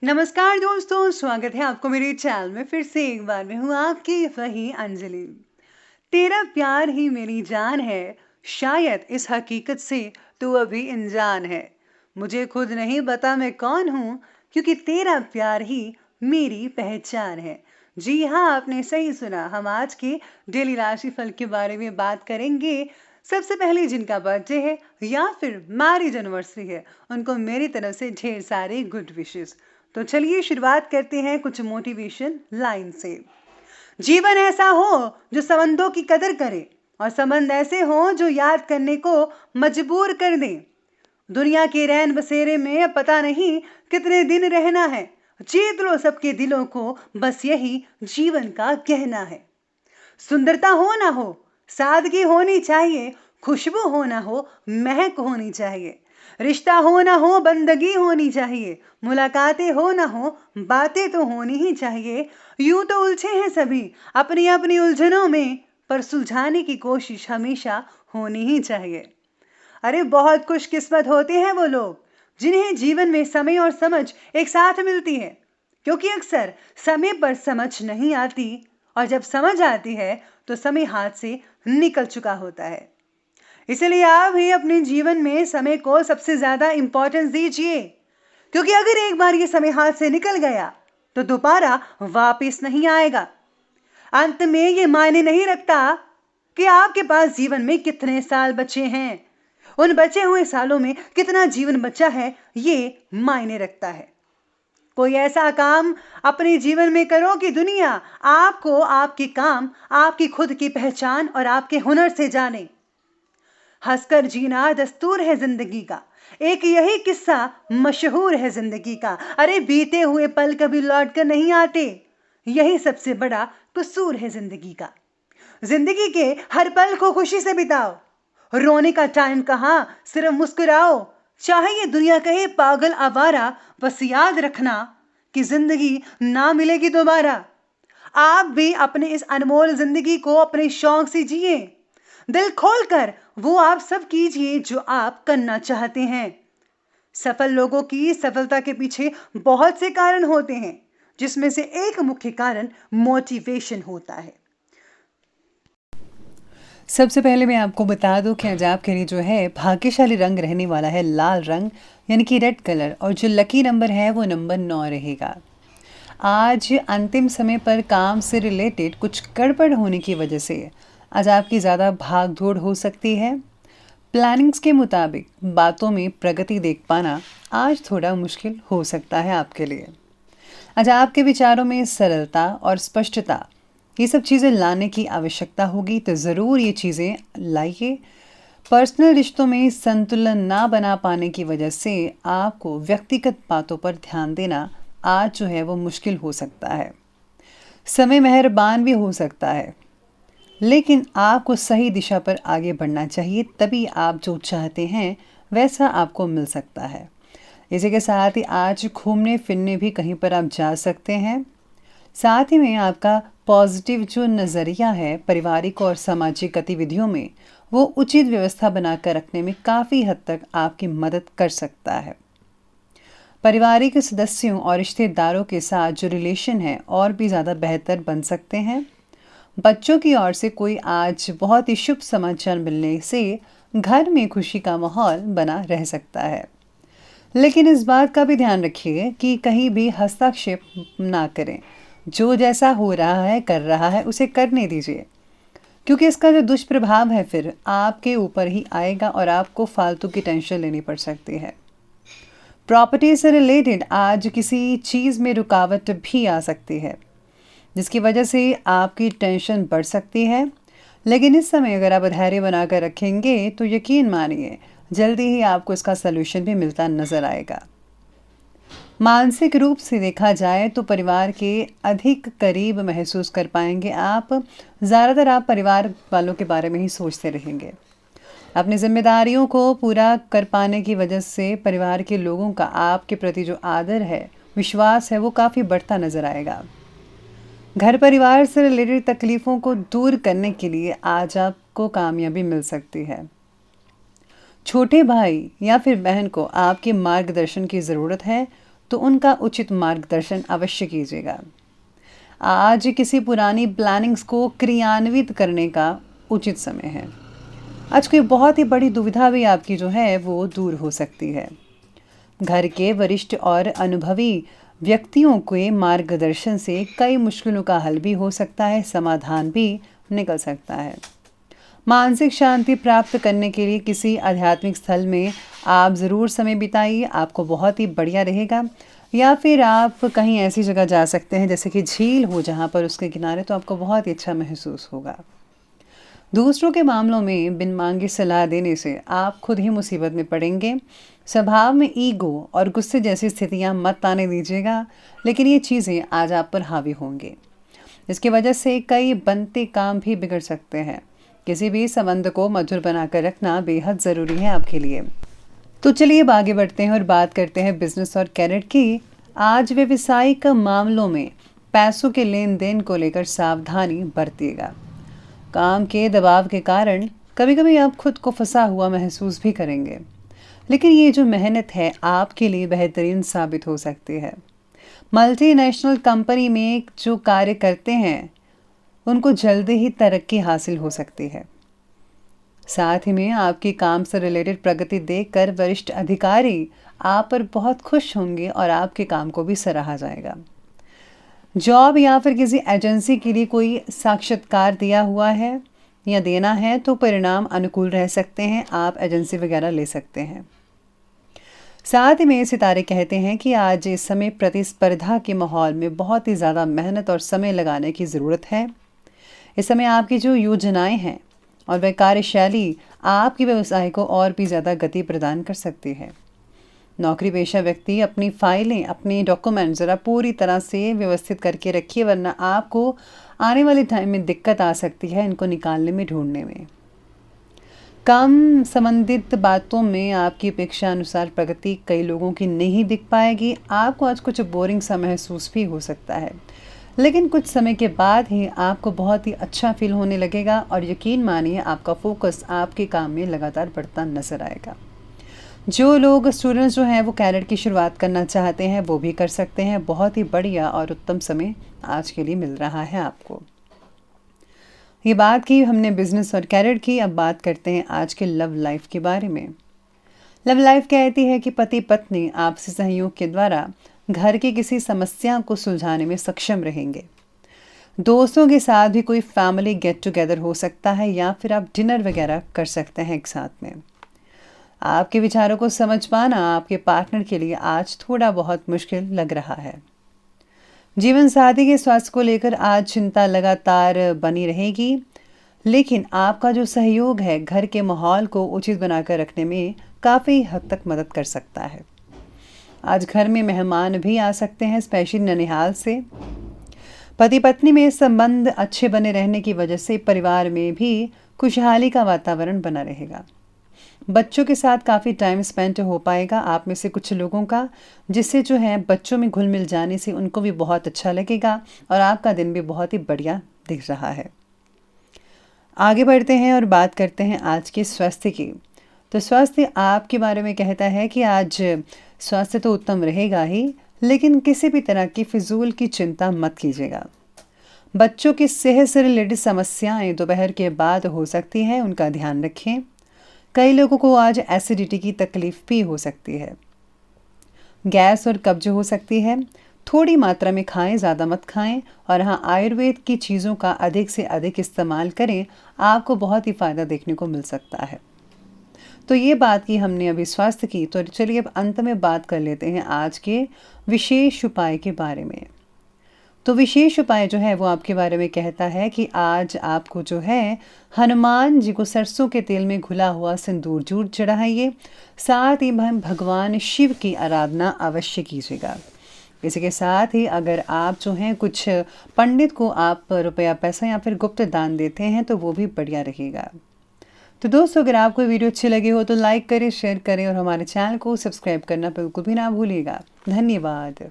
नमस्कार दोस्तों, स्वागत है आपको मेरे चैनल में। फिर से एक बार मैं हूँ आपकी वही अंजलि। तेरा प्यार ही मेरी जान है, शायद इस हकीकत से तू अभी अनजान है। मुझे खुद नहीं पता मैं कौन हूँ, क्योंकि तेरा प्यार ही मेरी पहचान है। जी हाँ, आपने सही सुना। हम आज के डेली राशिफल के बारे में बात करेंगे। सबसे पहले जिनका बर्थडे है या फिर मैरिज एनिवर्सरी है, उनको मेरी तरफ से ढेर सारे गुड विशेस। तो चलिए शुरुआत करते हैं कुछ मोटिवेशन लाइन से। जीवन ऐसा हो जो संबंधों की कदर करे, और संबंध ऐसे हो जो याद करने को मजबूर कर दें। दुनिया के रैन बसेरे में अब पता नहीं कितने दिन रहना है। जीत लो सबके दिलों को, बस यही जीवन का कहना है। सुंदरता हो ना हो, सादगी होनी चाहिए। खुशबू हो ना हो, महक होनी चाहिए। रिश्ता हो ना हो, बंदगी होनी चाहिए। मुलाकातें हो ना हो, बातें तो होनी ही चाहिए। यूं तो उलझे हैं सभी अपनी अपनी उलझनों में, पर सुलझाने की कोशिश हमेशा होनी ही चाहिए। अरे बहुत खुशकिस्मत होते हैं वो लोग जिन्हें जीवन में समय और समझ एक साथ मिलती है, क्योंकि अक्सर समय पर समझ नहीं आती, और जब समझ आती है तो समय हाथ से निकल चुका होता है। इसलिए आप ही अपने जीवन में समय को सबसे ज्यादा इंपॉर्टेंस दीजिए, क्योंकि अगर एक बार ये समय हाथ से निकल गया तो दोबारा वापस नहीं आएगा। अंत में ये मायने नहीं रखता कि आपके पास जीवन में कितने साल बचे हैं। उन बचे हुए सालों में कितना जीवन बचा है, ये मायने रखता है। कोई ऐसा काम अपने जीवन में करो कि दुनिया आपको, आपके काम, आपकी खुद की पहचान और आपके हुनर से जाने। हंसकर जीना दस्तूर है जिंदगी का, एक यही किस्सा मशहूर है जिंदगी का। अरे बीते हुए पल कभी लौट कर नहीं आते, यही सबसे बड़ा कसूर है जिंदगी का। जिंदगी के हर पल को खुशी से बिताओ, रोने का टाइम कहां, सिर्फ मुस्कुराओ। चाहे ये दुनिया कहे पागल आवारा, बस याद रखना कि जिंदगी ना मिलेगी दोबारा। आप भी अपने इस अनमोल जिंदगी को अपने शौक से जिए। दिल खोलकर वो आप सब कीजिए जो आप करना चाहते हैं। सफल लोगों की सफलता के पीछे बहुत से कारण होते हैं, जिसमें से एक मुख्य कारण मोटिवेशन होता है। सबसे पहले मैं आपको बता दूं कि आज आपके लिए जो है भाग्यशाली रंग रहने वाला है लाल रंग, यानी कि रेड कलर, और जो लकी नंबर है वो नंबर 9 रहेगा। आज अंतिम समय पर काम से रिलेटेड कुछ गड़बड़ होने की वजह से आज आपकी ज़्यादा भाग दौड़ हो सकती है। प्लानिंग्स के मुताबिक बातों में प्रगति देख पाना आज थोड़ा मुश्किल हो सकता है आपके लिए। आज आपके विचारों में सरलता और स्पष्टता, ये सब चीज़ें लाने की आवश्यकता होगी, तो ज़रूर ये चीज़ें लाइए। पर्सनल रिश्तों में संतुलन ना बना पाने की वजह से आपको व्यक्तिगत बातों पर ध्यान देना आज जो है वो मुश्किल हो सकता है। समय मेहरबान भी हो सकता है, लेकिन आपको सही दिशा पर आगे बढ़ना चाहिए, तभी आप जो चाहते हैं वैसा आपको मिल सकता है। इसी के साथ ही आज घूमने फिरने भी कहीं पर आप जा सकते हैं। साथ ही में आपका पॉजिटिव जो नज़रिया है पारिवारिक और सामाजिक गतिविधियों में, वो उचित व्यवस्था बनाकर रखने में काफ़ी हद तक आपकी मदद कर सकता है। पारिवारिक सदस्यों और रिश्तेदारों के साथ जो रिलेशन है और भी ज़्यादा बेहतर बन सकते हैं। बच्चों की ओर से कोई आज बहुत ही शुभ समाचार मिलने से घर में खुशी का माहौल बना रह सकता है। लेकिन इस बात का भी ध्यान रखिए कि कहीं भी हस्तक्षेप ना करें। जो जैसा हो रहा है, कर रहा है, उसे करने दीजिए, क्योंकि इसका जो दुष्प्रभाव है फिर आपके ऊपर ही आएगा और आपको फालतू की टेंशन लेनी पड़ सकती है। प्रॉपर्टी से रिलेटेड आज किसी चीज़ में रुकावट भी आ सकती है, जिसकी वजह से आपकी टेंशन बढ़ सकती है। लेकिन इस समय अगर आप धैर्य बनाकर रखेंगे तो यकीन मानिए जल्दी ही आपको इसका सलूशन भी मिलता नजर आएगा। मानसिक रूप से देखा जाए तो परिवार के अधिक करीब महसूस कर पाएंगे आप। ज़्यादातर आप परिवार वालों के बारे में ही सोचते रहेंगे। अपनी जिम्मेदारियों को पूरा कर पाने की वजह से परिवार के लोगों का आपके प्रति जो आदर है, विश्वास है, वो काफ़ी बढ़ता नजर आएगा। घर परिवार से रिलेटेड तकलीफ़ों को दूर करने के लिए आज आपको कामयाबी मिल सकती है। छोटे भाई या फिर बहन को आपके मार्गदर्शन की ज़रूरत है, तो उनका उचित मार्गदर्शन अवश्य कीजिएगा। आज किसी पुरानी प्लानिंग्स को क्रियान्वित करने का उचित समय है। आज कोई बहुत ही बड़ी दुविधा भी आपकी जो है वो दूर हो सकती है। घर के वरिष्ठ और अनुभवी व्यक्तियों के मार्गदर्शन से कई मुश्किलों का हल भी हो सकता है, समाधान भी निकल सकता है। मानसिक शांति प्राप्त करने के लिए किसी आध्यात्मिक स्थल में आप ज़रूर समय बिताइए, आपको बहुत ही बढ़िया रहेगा। या फिर आप कहीं ऐसी जगह जा सकते हैं जैसे कि झील हो जहाँ पर उसके किनारे, तो आपको बहुत ही अच्छा महसूस होगा। दूसरों के मामलों में बिन मांगे सलाह देने से आप खुद ही मुसीबत में पड़ेंगे। स्वभाव में ईगो और गुस्से जैसी स्थितियां मत आने दीजिएगा, लेकिन ये चीज़ें आज आप पर हावी होंगी। इसकी वजह से कई बनते काम भी बिगड़ सकते हैं। किसी भी संबंध को मधुर बनाकर रखना बेहद ज़रूरी है आपके लिए। तो चलिए अब आगे बढ़ते हैं और बात करते हैं बिजनेस और कैरियर की। आज व्यवसायिक मामलों में पैसों के लेन देन को लेकर सावधानी बरतिएगा। काम के दबाव के कारण कभी कभी आप खुद को फंसा हुआ महसूस भी करेंगे, लेकिन ये जो मेहनत है आपके लिए बेहतरीन साबित हो सकती है। मल्टीनेशनल कंपनी में जो कार्य करते हैं उनको जल्दी ही तरक्की हासिल हो सकती है। साथ ही में आपके काम से रिलेटेड प्रगति देखकर वरिष्ठ अधिकारी आप पर बहुत खुश होंगे और आपके काम को भी सराहा जाएगा। जॉब या फिर किसी एजेंसी के लिए कोई साक्षात्कार दिया हुआ है या देना है तो परिणाम अनुकूल रह सकते हैं, आप एजेंसी वगैरह ले सकते हैं। साथ ही में सितारे कहते हैं कि आज इस समय प्रतिस्पर्धा के माहौल में बहुत ही ज़्यादा मेहनत और समय लगाने की ज़रूरत है। इस समय आपकी जो योजनाएं हैं और वह कार्यशैली आपके व्यवसाय को और भी ज़्यादा गति प्रदान कर सकती है। नौकरी पेशा व्यक्ति अपनी फाइलें, अपने डॉक्यूमेंट ज़रा पूरी तरह से व्यवस्थित करके रखिए, वरना आपको आने वाले टाइम में दिक्कत आ सकती है इनको निकालने में, ढूंढने में। काम संबंधित बातों में आपकी अपेक्षा अनुसार प्रगति कई लोगों की नहीं दिख पाएगी। आपको आज कुछ बोरिंग सा महसूस भी हो सकता है, लेकिन कुछ समय के बाद ही आपको बहुत ही अच्छा फील होने लगेगा और यकीन मानिए आपका फोकस आपके काम में लगातार बढ़ता नजर आएगा। जो लोग स्टूडेंट्स जो हैं वो कैरियर की शुरुआत करना चाहते हैं वो भी कर सकते हैं। बहुत ही बढ़िया और उत्तम समय आज के लिए मिल रहा है आपको। ये बात की हमने बिजनेस और कैरियर की, अब बात करते हैं आज के लव लाइफ के बारे में। लव लाइफ कहती है कि पति पत्नी आपसी सहयोग के द्वारा घर की किसी समस्या को सुलझाने में सक्षम रहेंगे। दोस्तों के साथ भी कोई फैमिली गेट टुगेदर हो सकता है या फिर आप डिनर वगैरह कर सकते हैं एक साथ में। आपके विचारों को समझ पाना आपके पार्टनर के लिए आज थोड़ा बहुत मुश्किल लग रहा है। जीवन साथी के स्वास्थ्य को लेकर आज चिंता लगातार बनी रहेगी, लेकिन आपका जो सहयोग है घर के माहौल को उचित बनाकर रखने में काफ़ी हद तक मदद कर सकता है। आज घर में मेहमान भी आ सकते हैं, स्पेशली ननिहाल से। पति पत्नी में संबंध अच्छे बने रहने की वजह से परिवार में भी खुशहाली का वातावरण बना रहेगा। बच्चों के साथ काफ़ी टाइम स्पेंड हो पाएगा आप में से कुछ लोगों का, जिससे जो है बच्चों में घुल मिल जाने से उनको भी बहुत अच्छा लगेगा और आपका दिन भी बहुत ही बढ़िया दिख रहा है। आगे बढ़ते हैं और बात करते हैं आज के स्वास्थ्य की। तो स्वास्थ्य आपके बारे में कहता है कि आज स्वास्थ्य तो उत्तम रहेगा ही, लेकिन किसी भी तरह की फिजूल की चिंता मत कीजिएगा। बच्चों की सेहत से रिलेटेड समस्याएं दोपहर के बाद हो सकती हैं, उनका ध्यान रखें। कई लोगों को आज एसिडिटी की तकलीफ भी हो सकती है। गैस और कब्ज हो सकती है। थोड़ी मात्रा में खाएं, ज़्यादा मत खाएं। और हाँ, आयुर्वेद की चीज़ों का अधिक से अधिक इस्तेमाल करें, आपको बहुत ही फ़ायदा देखने को मिल सकता है। तो ये बात की हमने अभी स्वास्थ्य की, तो चलिए अब अंत में बात कर लेते हैं आज के विशेष उपाय के बारे में। तो विशेष उपाय जो है वो आपके बारे में कहता है कि आज आपको जो है हनुमान जी को सरसों के तेल में घुला हुआ सिंदूर जरूर चढ़ाइए। साथ ही भगवान शिव की आराधना अवश्य कीजिएगा। इसी के साथ ही अगर आप जो हैं कुछ पंडित को आप रुपया पैसा या फिर गुप्त दान देते हैं तो वो भी बढ़िया रहेगा। तो दोस्तों, अगर आपको वीडियो अच्छी लगी हो तो लाइक करें, शेयर करें और हमारे चैनल को सब्सक्राइब करना बिल्कुल भी ना भूलिएगा। धन्यवाद।